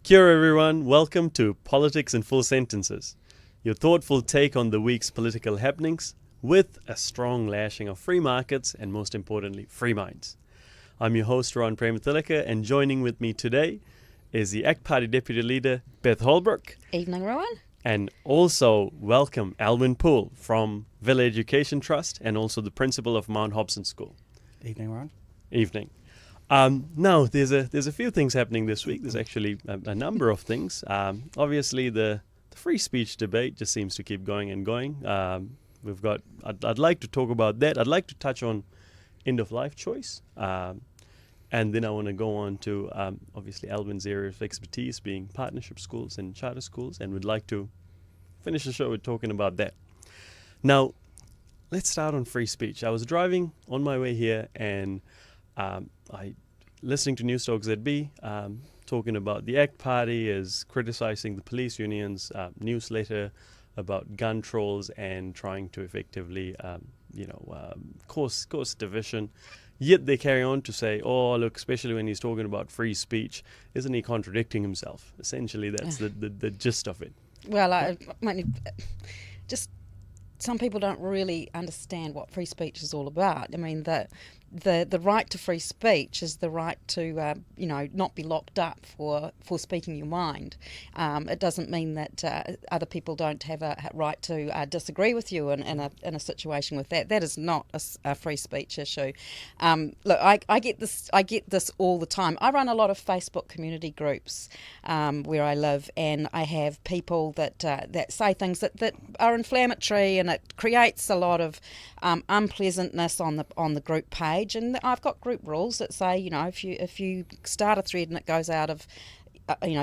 Kia ora, everyone. Welcome to Politics in Full Sentences, your thoughtful take on the week's political happenings with a strong lashing of free markets and, most importantly, free minds. I'm your host, Ruwan, and joining with me today is the ACT Party Deputy Leader, Beth Holbrook. Evening, Ruwan. And also welcome Alwyn Poole from Villa Education Trust and also the principal of Mount Hobson School. Evening, Ruwan. Evening. Now, there's a few things happening this week. There's actually a number of things. Obviously, the free speech debate just seems to keep going and going. I'd like to talk about that. I'd like to touch on end-of-life choice. And then I want to go on to, obviously, Alwyn's area of expertise being partnership schools and charter schools. And we'd like to finish the show with talking about that. Now, let's start on free speech. I was driving on my way here and listening to News Talk ZB, talking about the ACT Party is criticizing the police union's newsletter about gun trolls and trying to effectively, cause division. Yet they carry on to say, oh, look, especially when he's talking about free speech, isn't he contradicting himself? Essentially, that's the gist of it. Well, just some people don't really understand what free speech is all about. I mean, the right to free speech is the right to, not be locked up for speaking your mind. It doesn't mean that other people don't have a right to disagree with you in a situation with that. That is not a free speech issue. Look, I get this all the time. I run a lot of Facebook community groups where I live, and I have people that say things that are inflammatory, and it creates a lot of unpleasantness on the group page. And I've got group rules that say, if you start a thread and it goes out of,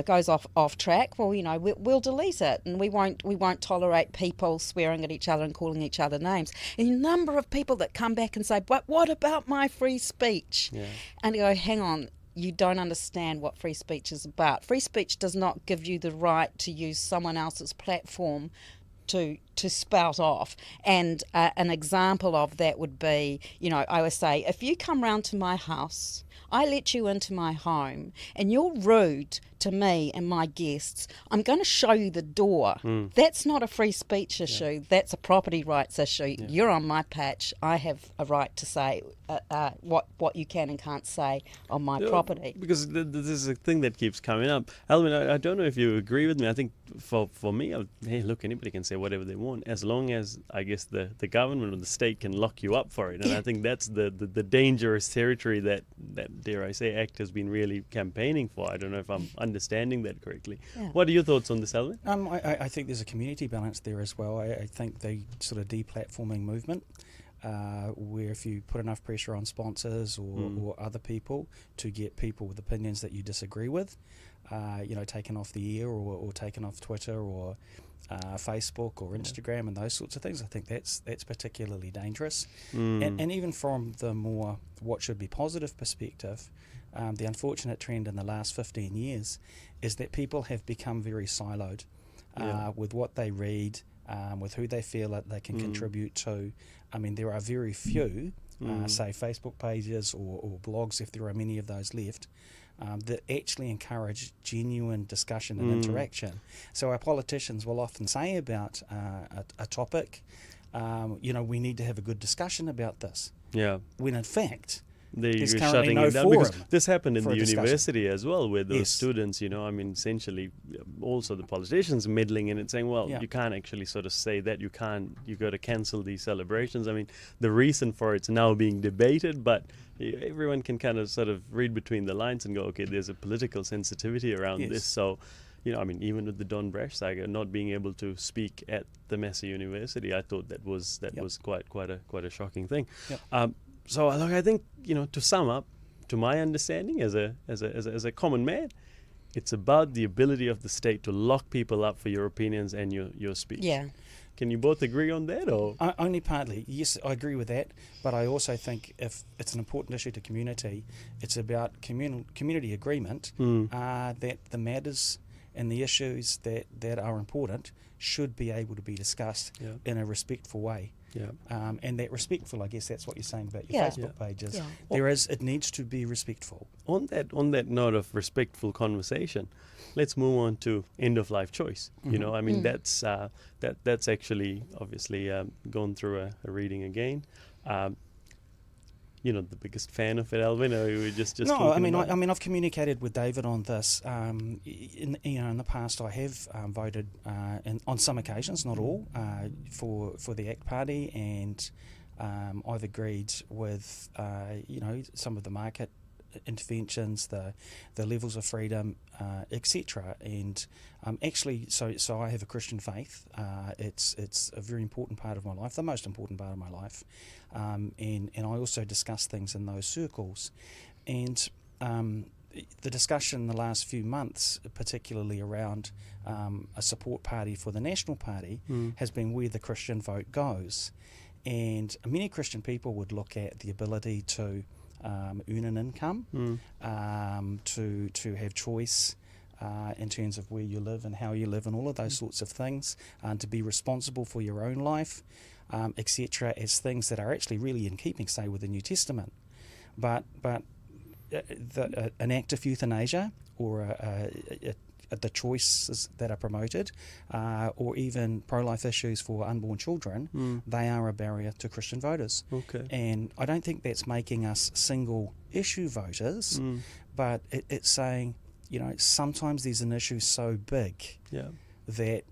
goes off track, well, we'll delete it, and we won't tolerate people swearing at each other and calling each other names. And a number of people that come back and say, but what about my free speech? Yeah. And I go, hang on. You don't understand what free speech is about. Free speech does not give you the right to use someone else's platform to spout off. And an example of that would be, I always say, if you come round to my house, I let you into my home, and you're rude to me and my guests, I'm going to show you the door. That's not a free speech issue. Yeah. That's a property rights issue. Yeah. You're on my patch. I have a right to say what you can and can't say on my property. Because this is a thing that keeps coming up. Alwyn, I don't know if you agree with me. I think for me, hey, look, anybody can say whatever they want, as long as, I guess, the government or the state can lock you up for it. And I think that's the dangerous territory that, dare I say, ACT has been really campaigning for. I don't know if I'm understanding that correctly. Yeah. What are your thoughts on this, Alwyn? I think there's a community balance there as well. I think the sort of deplatforming movement, where if you put enough pressure on sponsors or other people to get people with opinions that you disagree with, taken off the air or taken off Twitter or Facebook or Instagram and those sorts of things, I think that's particularly dangerous. And even from the more what should be positive perspective, the unfortunate trend in the last 15 years is that people have become very siloed with what they read, with who they feel that they can contribute to. I mean, there are very few, say, Facebook pages or blogs, if there are many of those left, that actually encourage genuine discussion and interaction. So our politicians will often say about a topic, we need to have a good discussion about this. Yeah. When in fact, there's currently no forum. Because this happened in the university as well, where those students, essentially also the politicians meddling in it, saying, well, you can't actually sort of say that, you got to cancel these celebrations. I mean, the reason for it's now being debated, but everyone can kind of sort of read between the lines and go, okay, there's a political sensitivity around this. So, even with the Don Brash saga, not being able to speak at the Massey University, I thought that was quite a shocking thing. Yep. So look, I think, to sum up, to my understanding as a common man, it's about the ability of the state to lock people up for your opinions and your speech. Yeah. Can you both agree on that, or? Only partly. Yes, I agree with that, but I also think if it's an important issue to community, it's about community agreement that the matters and the issues that are important should be able to be discussed in a respectful way. and that respectful. I guess that's what you're saying about your Facebook pages. Yeah. It needs to be respectful. On that note of respectful conversation, let's move on to end of life choice. You know, I mean, that's actually obviously going through a reading again. You know, the biggest fan of it, Alwyn, or we just no. I mean, I've communicated with David on this. In the past, I have voted on some occasions, not all, for the ACT Party, and I've agreed with some of the market interventions, the levels of freedom, etc. And actually, so I have a Christian faith. It's a very important part of my life, the most important part of my life, and I also discuss things in those circles. And the discussion in the last few months, particularly around a support party for the National Party, has been where the Christian vote goes. And many Christian people would look at the ability to earn an income, to have choice in terms of where you live and how you live and all of those sorts of things, to be responsible for your own life, etc., as things that are actually really in keeping, say, with the New Testament. But an act of euthanasia or the choices that are promoted, or even pro-life issues for unborn children, they are a barrier to Christian voters. Okay. And I don't think that's making us single-issue voters, but it's saying, sometimes there's an issue so big that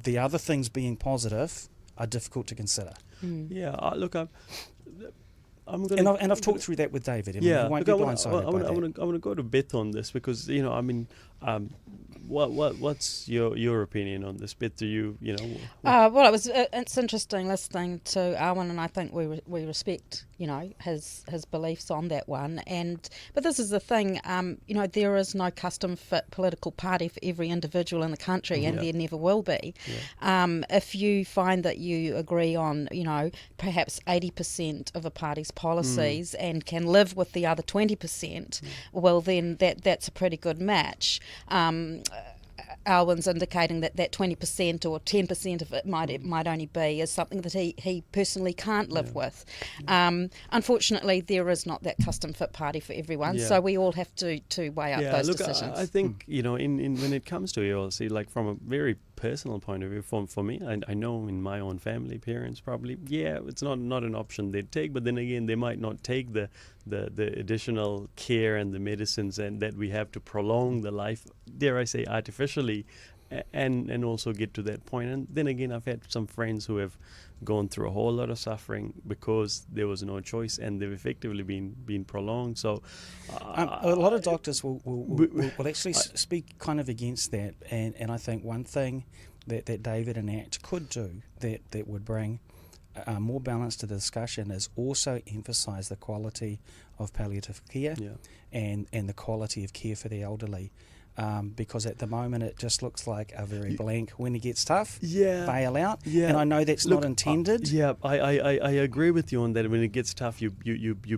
the other things being positive are difficult to consider. Yeah, look, I'm going to... And I've talked through that with David. I won't be blindsided by that. I want to go to Beth on this because, what's your opinion on this, Beth? Do you, Well, it's interesting listening to Alwyn, and I think we respect, his beliefs on that one. But this is the thing, there is no custom-fit political party for every individual in the country, and there never will be. If you find that you agree on, perhaps 80% of a party's policies and can live with the other 20%, well, then that's a pretty good match. Alwyn's indicating that 20% or 10% of it might only be is something that he personally can't live with. Unfortunately, there is not that custom fit party for everyone, so we all have to weigh up those decisions. I think in when it comes to ELC, like from a very personal point of view, for me, I know in my own family, parents probably, it's not an option they'd take, but then again, they might not take the additional care and the medicines and that we have to prolong the life, dare I say, artificially, and also get to that point. And then again, I've had some friends who have gone through a whole lot of suffering because there was no choice, and they've effectively been prolonged. So a lot of doctors will actually speak kind of against that, and I think one thing that David and ACT could do that would bring more balance to the discussion is also emphasise the quality of palliative care and the quality of care for the elderly. Because at the moment it just looks like a very blank, when it gets tough, bail out. And I know that's not intended. I agree with you on that. When it gets tough, you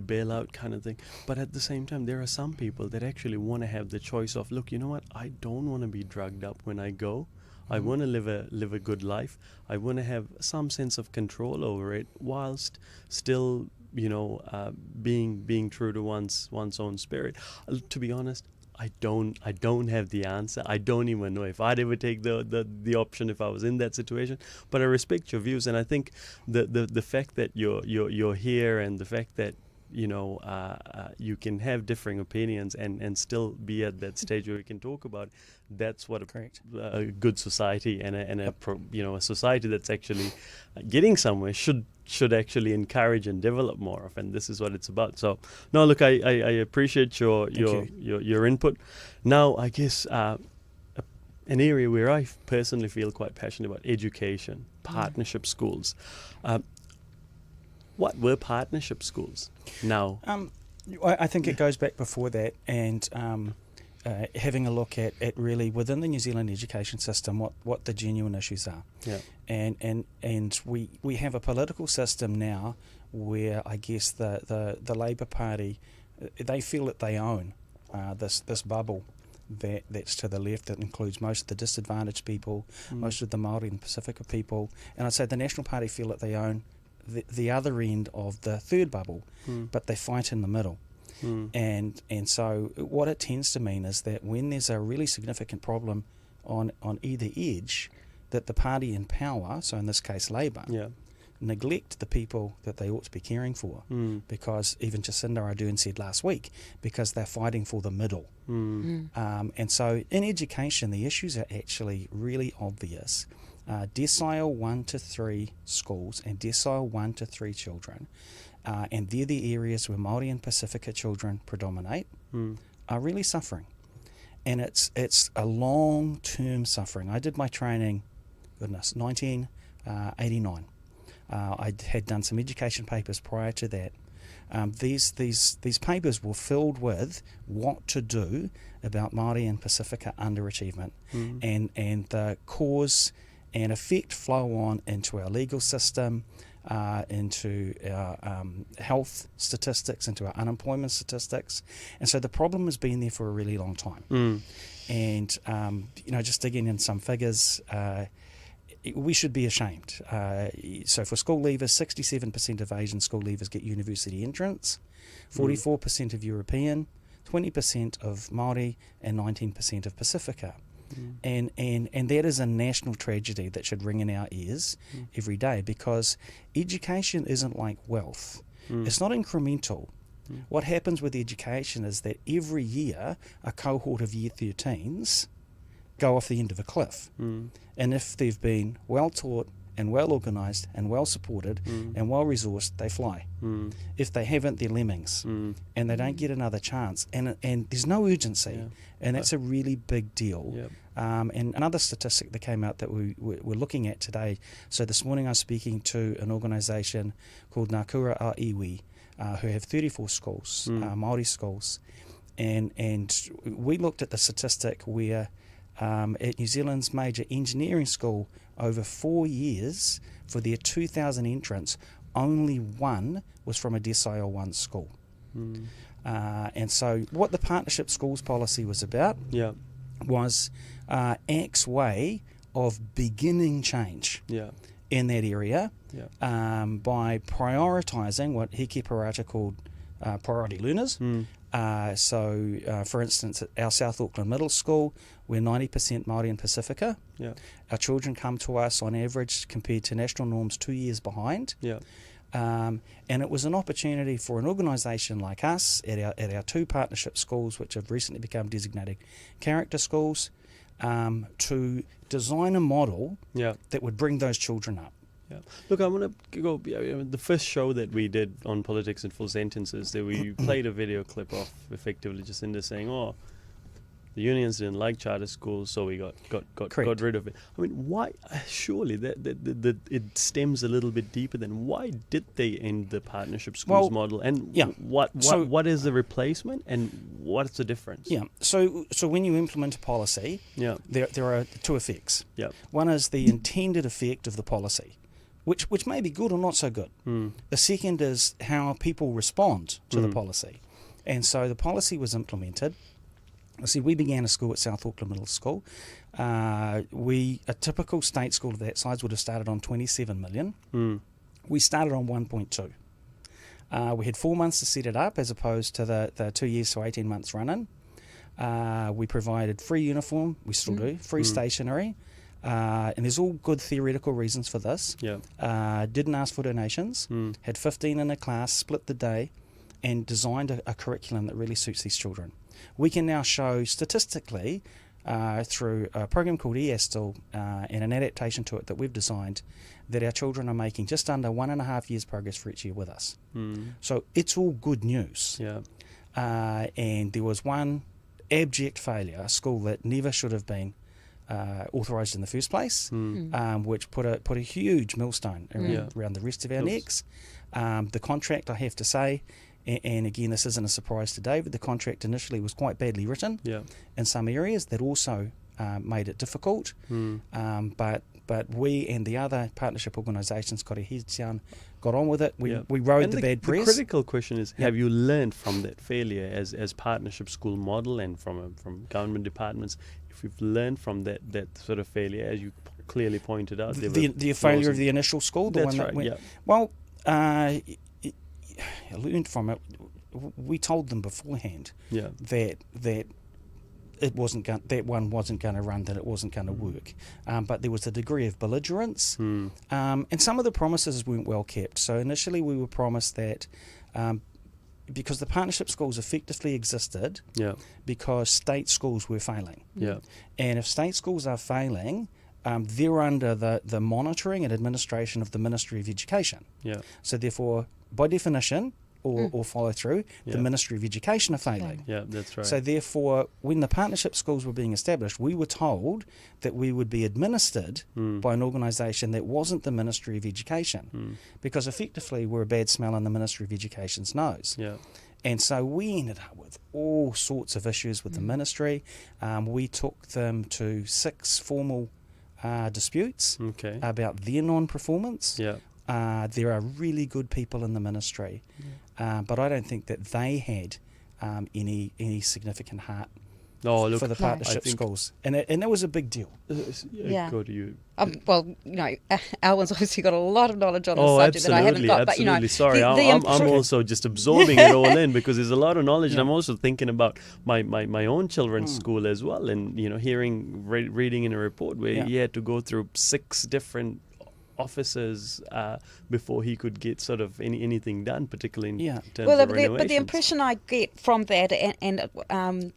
bail out kind of thing. But at the same time, there are some people that actually want to have the choice of, look, you know what, I don't want to be drugged up when I go. I want to live a good life. I want to have some sense of control over it, whilst still, being true to one's own spirit. To be honest, I don't have the answer. I don't even know if I'd ever take the option if I was in that situation. But I respect your views, and I think the fact that you're here, and the fact that you can have differing opinions and still be at that stage where we can talk about. That's what a good society and a society that's actually getting somewhere should actually encourage and develop more of, and this is what it's about. So no, look, I appreciate your input. Now, I guess an area where I personally feel quite passionate about: education, partnership schools. What were partnership schools? Now, I think it goes back before that, and having a look at really within the New Zealand education system what the genuine issues are. And we have a political system now where I guess the Labour Party, they feel that they own this bubble that's to the left, that includes most of the disadvantaged people, most of the Māori and Pacifica people, and I'd say the National Party feel that they own the other end of the third bubble, but they fight in the middle. And so what it tends to mean is that when there's a really significant problem on either edge, that the party in power, so in this case Labour, neglect the people that they ought to be caring for, because even Jacinda Ardern said last week, because they're fighting for the middle. And so in education, the issues are actually really obvious. Decile 1 to 3 schools and decile 1 to 3 children, and they're the areas where Māori and Pacifica children predominate, are really suffering. And it's a long-term suffering. I did my training, 1989. I had done some education papers prior to that. These papers were filled with what to do about Māori and Pacifica underachievement, and the cause and effect flow on into our legal system, into our health statistics, into our unemployment statistics. And so the problem has been there for a really long time. And, just digging in some figures, we should be ashamed. So for school leavers, 67% of Asian school leavers get university entrance, 44% of European, 20% of Māori, and 19% of Pacifica. And that is a national tragedy that should ring in our ears every day, because education isn't like wealth. It's not incremental. What happens with education is that every year a cohort of year 13s go off the end of a cliff. And if they've been well taught and well organised and well supported and well resourced, they fly. If they haven't, they're lemmings, and they don't get another chance. And there's no urgency, and that's a really big deal. And another statistic that came out that we're looking at today. So this morning I was speaking to an organisation called Ngākura a Iwi, who have 34 schools, Māori schools, and we looked at the statistic where at New Zealand's major engineering school, over 4 years for their 2,000 entrants, only one was from a decile 1 school. And so what the partnership schools policy was about was ACT's way of beginning change in that area by prioritising what Hiki Parata called priority learners. For instance, at our South Auckland Middle School, we're 90% Māori and Pacifica. Our children come to us on average, compared to national norms, 2 years behind. And it was an opportunity for an organisation like us at our 2 partnership schools, which have recently become designated character schools, to design a model that would bring those children up. Look, I want to go. The first show that we did on Politics in Full Sentences, that we played a video clip of effectively Jacinda saying, the unions didn't like charter schools, so we got rid of it. I mean, why? Surely that it stems a little bit deeper than why did they end the partnership schools model, and what is the replacement, and what's the difference? So when you implement a policy, there are 2 effects. One is the intended effect of the policy, which may be good or not so good. The second is how people respond to the policy. And so the policy was implemented. See, we began a school at South Auckland Middle School. A typical state school of that size would have started on 27 million. We started on 1.2. We had 4 months to set it up, as opposed to the 2 years to 18 months running. We provided free uniform, we still do, free stationery. And there's all good theoretical reasons for this. Didn't ask for donations, had 15 in a class, split the day, and designed a curriculum that really suits these children. We can now show statistically, through a program called eASTIL and an adaptation to it that we've designed, that our children are making just under 1.5 years progress for each year with us. So it's all good news. And there was one abject failure, a school that never should have been authorised in the first place, which put a huge millstone around the rest of our necks. The contract, I have to say, and again, this isn't a surprise to David, the contract initially was quite badly written in some areas that also made it difficult. But But we and the other partnership organisations got our heads down, got on with it. We rode and the bad press. The critical question is, have you learned from that failure as partnership school model and from government departments? If you've learned from that sort of failure, as you clearly pointed out, the failure of the initial school, the that's one that right, went. yeah. Well, I learned from it. We told them beforehand that it wasn't that one wasn't going to run, that it wasn't going to work. But there was a degree of belligerence, and some of the promises weren't well kept. So initially we were promised that because the partnership schools effectively existed because state schools were failing. And if state schools are failing, they're under the monitoring and administration of the Ministry of Education. So therefore, by definition, or follow through, the Ministry of Education are failing. Yeah, that's right. So therefore, when the partnership schools were being established, we were told that we would be administered by an organisation that wasn't the Ministry of Education, because effectively we're a bad smell in the Ministry of Education's nose. And so we ended up with all sorts of issues with the ministry. We took them to 6 formal disputes about their non-performance. There are really good people in the ministry, but I don't think that they had any significant heart for the partnership schools, and that was a big deal. Go to you. Well, Alwyn's obviously got a lot of knowledge on the subject that I haven't got. Absolutely, but sorry, I'm also just absorbing it all in, because there's a lot of knowledge, and I'm also thinking about my own children's school as well, and reading in a report where he had to go through 6 different officers before he could get sort of anything done, particularly in terms of renovations. But the impression I get from that and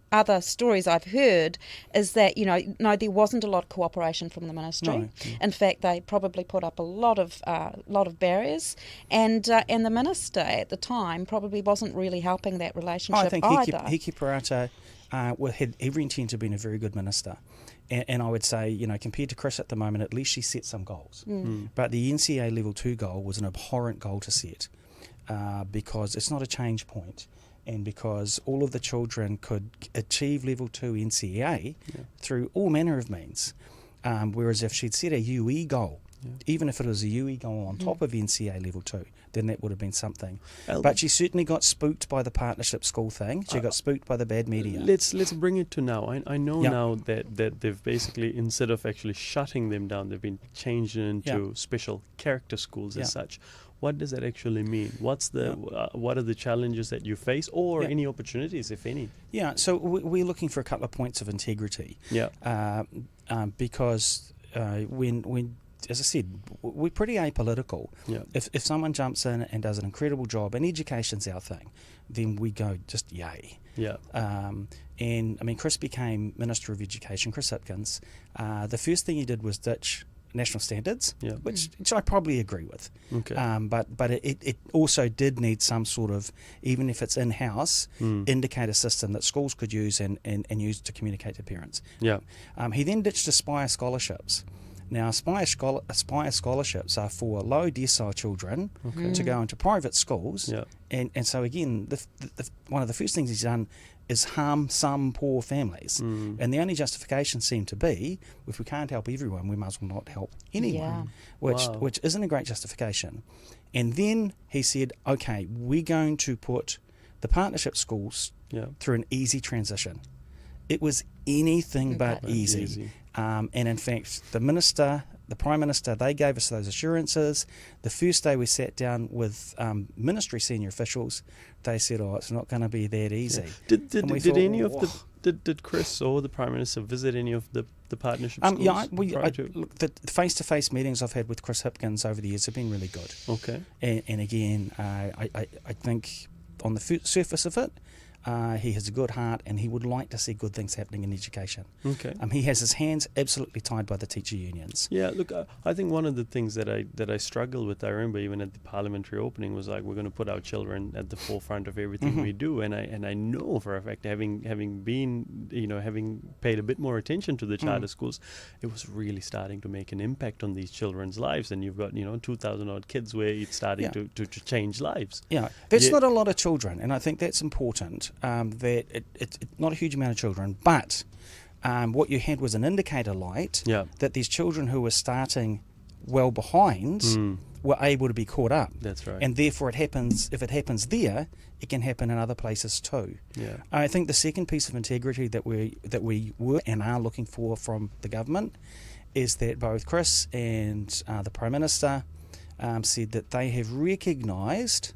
other stories I've heard is that there wasn't a lot of cooperation from the ministry. No. In fact, they probably put up a lot of barriers, and the minister at the time probably wasn't really helping that relationship I think either. Hiki Parata had every intent of being a very good minister. And I would say, compared to Chris at the moment, at least she set some goals. But the NCA Level 2 goal was an abhorrent goal to set because it's not a change point, and because all of the children could achieve Level 2 NCA through all manner of means. Whereas if she'd set a UE goal, even if it was a UE goal on top of NCA Level 2, then that would have been something. But she certainly got spooked by the partnership school thing. She got spooked by the bad media. Let's bring it to now. I know now that they've basically, instead of actually shutting them down, they've been changed into special character schools as such. What does that actually mean? What are the challenges that you face, or any opportunities, if any? So we're looking for a couple of points of integrity. Because when as I said, we're pretty apolitical. If someone jumps in and does an incredible job, and education's our thing, then we go just yay. And I mean, Chris became Minister of Education, Chris Hipkins. The first thing he did was ditch national standards, which I probably agree with. But it also did need some sort of, even if it's in-house, indicator system that schools could use and use to communicate to parents. He then ditched Aspire scholarships. Now, Aspire scholarships are for low decile children to go into private schools, and so again, one of the first things he's done is harm some poor families. And the only justification seemed to be, if we can't help everyone, we might as well not help anyone, which isn't a great justification. And then he said, okay, we're going to put the partnership schools through an easy transition. It was anything but easy. And in fact, the Prime Minister, they gave us those assurances. The first day we sat down with ministry senior officials, they said, it's not going to be that easy. Did Chris or the Prime Minister visit any of the partnership schools? The face-to-face meetings I've had with Chris Hipkins over the years have been really good. And again, I think on the surface of it, he has a good heart, and he would like to see good things happening in education. He has his hands absolutely tied by the teacher unions. Look, I think one of the things that I struggle with, I remember even at the parliamentary opening, was like, we're going to put our children at the forefront of everything we do, and I know for a fact, having paid a bit more attention to the charter schools, it was really starting to make an impact on these children's lives, and you've got 2,000 odd kids where it's starting to change lives. That's not a lot of children, and I think that's important. That it's not a huge amount of children, but what you had was an indicator light Yeah. that these children who were starting well behind were able to be caught up. That's right. And therefore, if it happens there, it can happen in other places too. Yeah. I think the second piece of integrity that we were and are looking for from the government is that both Chris and the Prime Minister said that they have recognised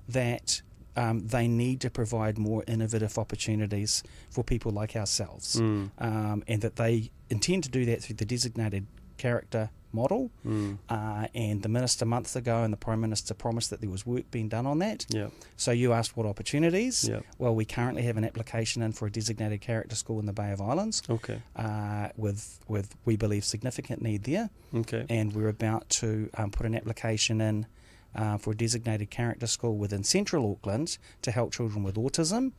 that they need to provide more innovative opportunities for people like ourselves, and that they intend to do that through the designated character model. And the Minister months ago and the Prime Minister promised that there was work being done on that. So you asked what opportunities. Well, we currently have an application in for a designated character school in the Bay of Islands. With we believe significant need there. And we're about to put an application in for a designated character school within Central Auckland to help children with autism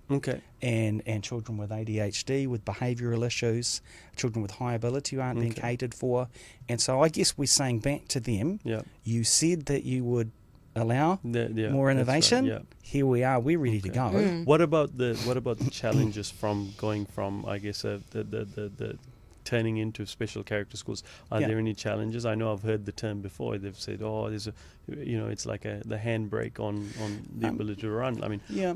and children with ADHD, with behavioural issues, children with high ability who aren't being catered for. And so I guess we're saying back to them, you said that you would allow more innovation. Right, Here we are, we're ready to go. What about the challenges from going from, I guess, the turning into special character schools? Are there any challenges? I know I've heard the term before. They've said, there's a, it's like the handbrake on the ability to run. I mean, I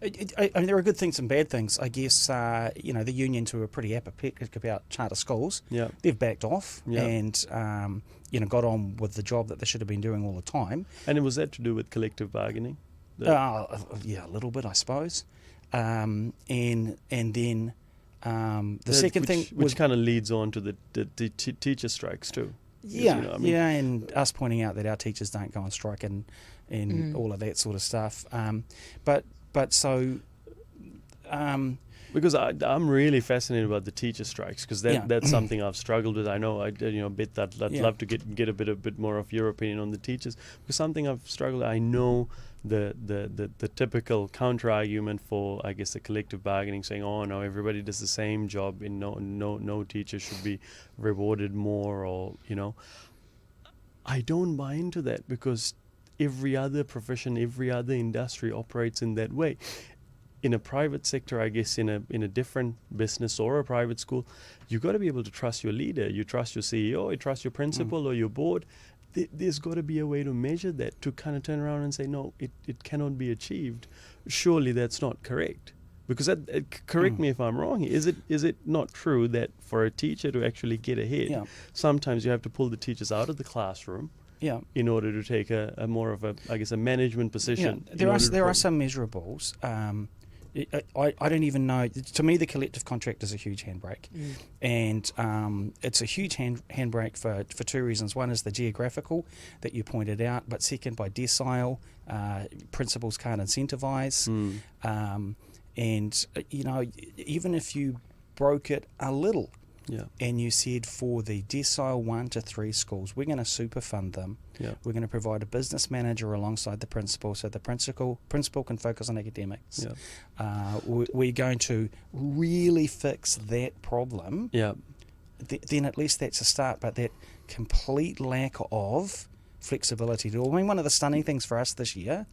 mean, there are good things and bad things. I guess, the unions who are pretty apathetic about charter schools, they've backed off and, got on with the job that they should have been doing all the time. And was that to do with collective bargaining? A little bit, I suppose. And then the second thing, which kind of leads on to the teacher strikes too. And us pointing out that our teachers don't go on strike and all of that sort of stuff. Because I'm really fascinated about the teacher strikes, because that's something I've struggled with. I know Beth, I'd love to get a bit more of your opinion on the teachers, because something I've struggled. I know the typical counter argument for, I guess, the collective bargaining, saying, no, everybody does the same job, and no teacher should be rewarded more, or I don't buy into that, because every other profession, every other industry operates in that way. In a private sector, I guess, in a different business or a private school, you've got to be able to trust your leader. You trust your CEO, you trust your principal or your board. There's got to be a way to measure that, to kind of turn around and say, no, it cannot be achieved. Surely that's not correct. Because correct me if I'm wrong here. Is it not true that for a teacher to actually get ahead, sometimes you have to pull the teachers out of the classroom in order to take a more of a management position? There are some measurables. I don't even know. To me, the collective contract is a huge handbrake. And it's a huge handbrake for two reasons. One is the geographical that you pointed out, but second, by decile, principals can't incentivise. And, even if you broke it a little and you said for the decile 1 to 3 schools, we're going to superfund them. We're going to provide a business manager alongside the principal, so the principal can focus on academics. We're going to really fix that problem. Then at least that's a start. But that complete lack of flexibility. I mean, one of the stunning things for us this year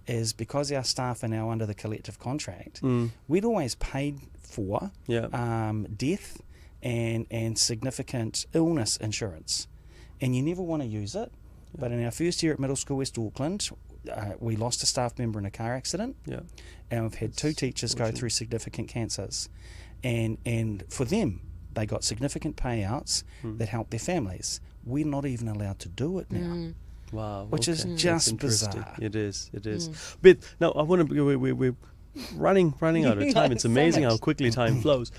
is, because our staff are now under the collective contract, we'd always paid for death and significant illness insurance, and you never want to use it. But in our first year at Middle School West Auckland, we lost a staff member in a car accident, and we've had 2 teachers go through significant cancers, and for them, they got significant payouts that helped their families. We're not even allowed to do it now. Wow, which is just bizarre. It is. But now I want to. We're running out of time. It's amazing how quickly time flows.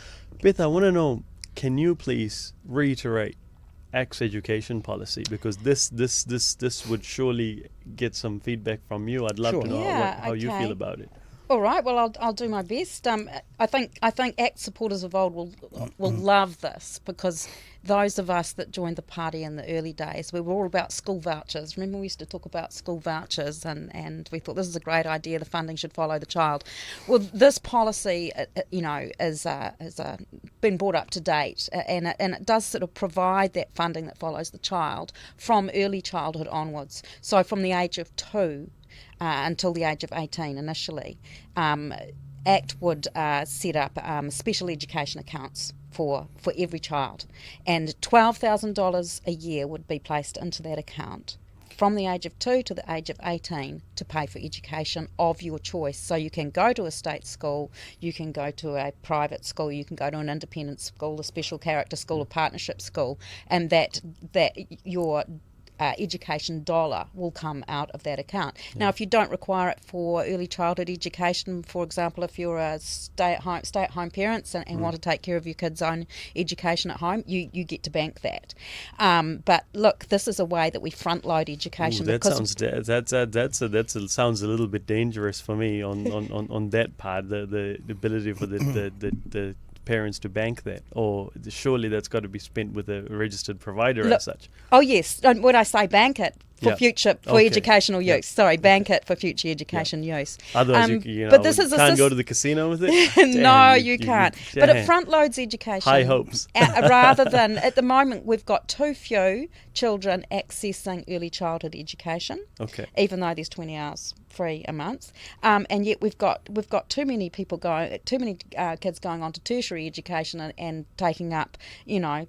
Beth, I want to know, can you please reiterate ACT's education policy, because this would surely get some feedback from you. I'd love to know how you feel about it. All right. Well, I'll do my best. I think ACT supporters of old will love this, because those of us that joined the party in the early days, we were all about school vouchers. Remember, we used to talk about school vouchers, and we thought this is a great idea. The funding should follow the child. Well, this policy, is been brought up to date, and it does sort of provide that funding that follows the child from early childhood onwards. So from the age of 2 until the age of 18 initially. ACT would set up special education accounts for every child, and $12,000 a year would be placed into that account from the age of 2 to the age of 18 to pay for education of your choice. So you can go to a state school, you can go to a private school, you can go to an independent school, a special character school, a partnership school, and that your education dollar will come out of that account. Yeah. Now, if you don't require it for early childhood education, for example, if you're a stay-at-home parents and want to take care of your kids' own education at home, you get to bank that. But look, this is a way that we front-load education. Ooh, that sounds a little bit dangerous for me on that part. The ability for the parents to bank that, or surely that's got to be spent with a registered provider as such. Oh yes, when I say bank it for future educational use, sorry, bank it for future education use. Otherwise, you but this is can't go to the casino with it. No, you can't. But it front loads education. High hopes. Rather than at the moment, we've got too few children accessing early childhood education. Okay. Even though there's 20 hours free a month, and yet we've got too many kids going on to tertiary education and taking up,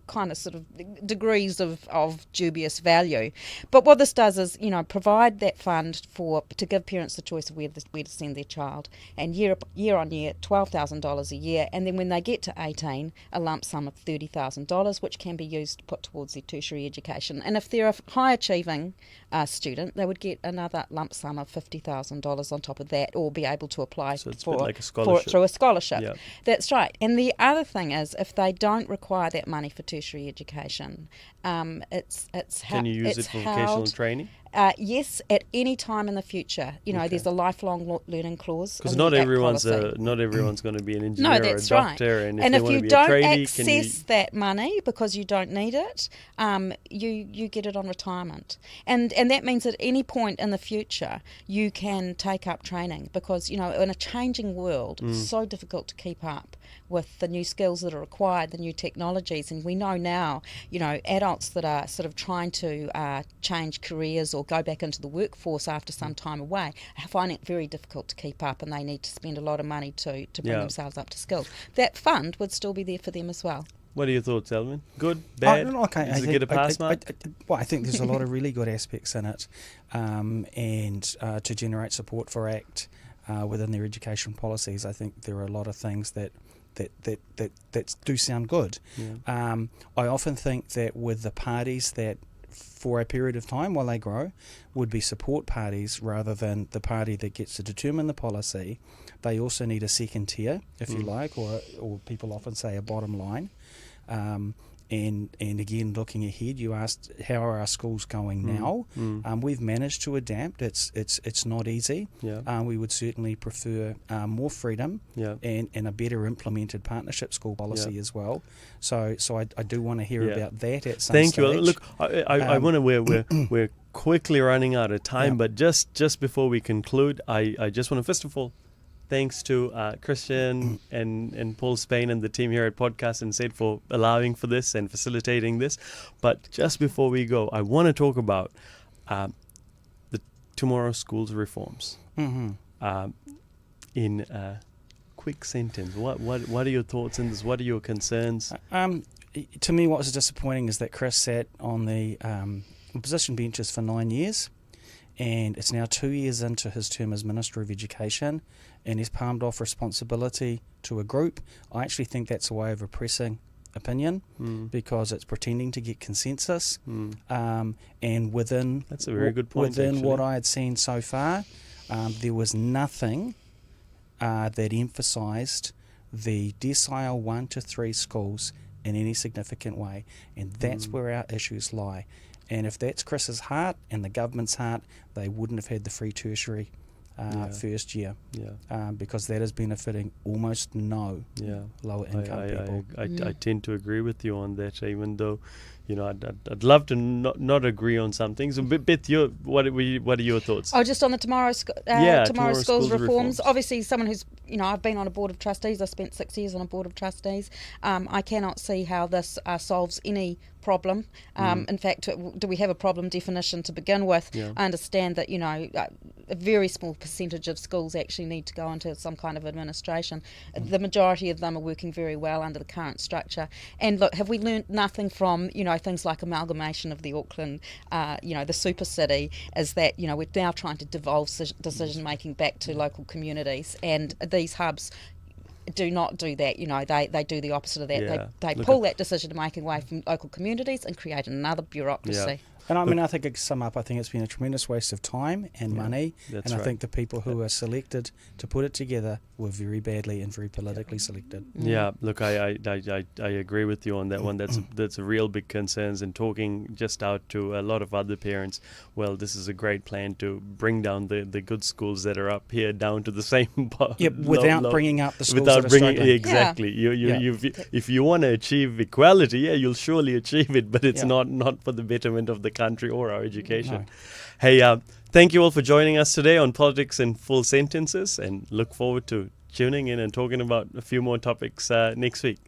kind of sort of degrees of dubious value. But what this does is, provide that fund to give parents the choice of where to send their child, and year on year, $12,000 a year, and then when they get to 18, a lump sum of $30,000, which can be used to put towards their tertiary education. And if they're a high achieving student, they would get another lump sum of $50,000 on top of that, or be able to apply so it's like a scholarship. through a scholarship. Yep. That's right. And the other thing is, if they don't require that money for tertiary education, it's can you use it for vocational training? Yes, at any time in the future. There's a lifelong learning clause. Because not everyone's going to be an engineer or a doctor, right. and if you be don't a tradie, access that money because you don't need it, you get it on retirement, and that means at any point in the future you can take up training, because in a changing world it's so difficult to keep up with the new skills that are required, the new technologies, and we know now, adults that are sort of trying to change careers or go back into the workforce after some time away find it very difficult to keep up, and they need to spend a lot of money to bring themselves up to skills. That fund would still be there for them as well. What are your thoughts, Alwyn? Good? Bad? Does it get a pass mark? I think there's a lot of really good aspects in it, and to generate support for ACT within their education policies. I think there are a lot of things that do sound good. Yeah. I often think that with the parties that, for a period of time while they grow, would be support parties rather than the party that gets to determine the policy, they also need a second tier, if you like, or people often say a bottom line. And again, looking ahead, you asked how are our schools going now. We've managed to adapt. It's not easy. Yeah. We would certainly prefer more freedom and a better implemented partnership school policy as well. So I do want to hear about that at some stage. Thank you. Look, I want to. We're quickly running out of time, but just before we conclude, I just want to first of all, thanks to Christian and Paul Spain and the team here at Podcast and Said for allowing for this and facilitating this. But just before we go, I want to talk about the Tomorrow Schools reforms. In a quick sentence, what are your thoughts on this? What are your concerns? To me, what was disappointing is that Chris sat on the opposition benches for 9 years, and it's now 2 years into his term as Minister of Education, and he's palmed off responsibility to a group. I actually think that's a way of oppressing opinion because it's pretending to get consensus. And within that's a very good point. Within what I had seen so far, there was nothing that emphasised the decile 1 to 3 schools in any significant way, and that's where our issues lie. And if that's Chris's heart and the government's heart, they wouldn't have had the free tertiary first year, because that is benefiting almost no lower income people. I tend to agree with you on that, even though, I'd love to not agree on some things. Beth, what are your thoughts? Oh, just on the Tomorrow Schools reforms. Obviously, someone who's I've been on a board of trustees. I spent 6 years on a board of trustees. I cannot see how this solves any problem. In fact, do we have a problem definition to begin with? Yeah. I understand that, a very small percentage of schools actually need to go into some kind of administration. The majority of them are working very well under the current structure. And look, have we learnt nothing from, things like amalgamation of the Auckland, the super city, is that, we're now trying to devolve decision making back to local communities, and these hubs do not do that. They do the opposite of that. Yeah. They pull that decision making away from local communities and create another bureaucracy. Yeah. And I think to sum up, I think it's been a tremendous waste of time and money. And I think the people who are selected to put it together were very badly and very politically selected. Yeah, look, I agree with you on that one. That's a real big concerns. And talking just out to a lot of other parents, well, this is a great plan to bring down the good schools that are up here down to the same part. Yeah, without bringing up the schools that are struggling. Exactly. If you want to achieve equality, you'll surely achieve it, but it's not for the betterment of the country or our education. No. Hey, thank you all for joining us today on Politics in Full Sentences, and look forward to tuning in and talking about a few more topics next week.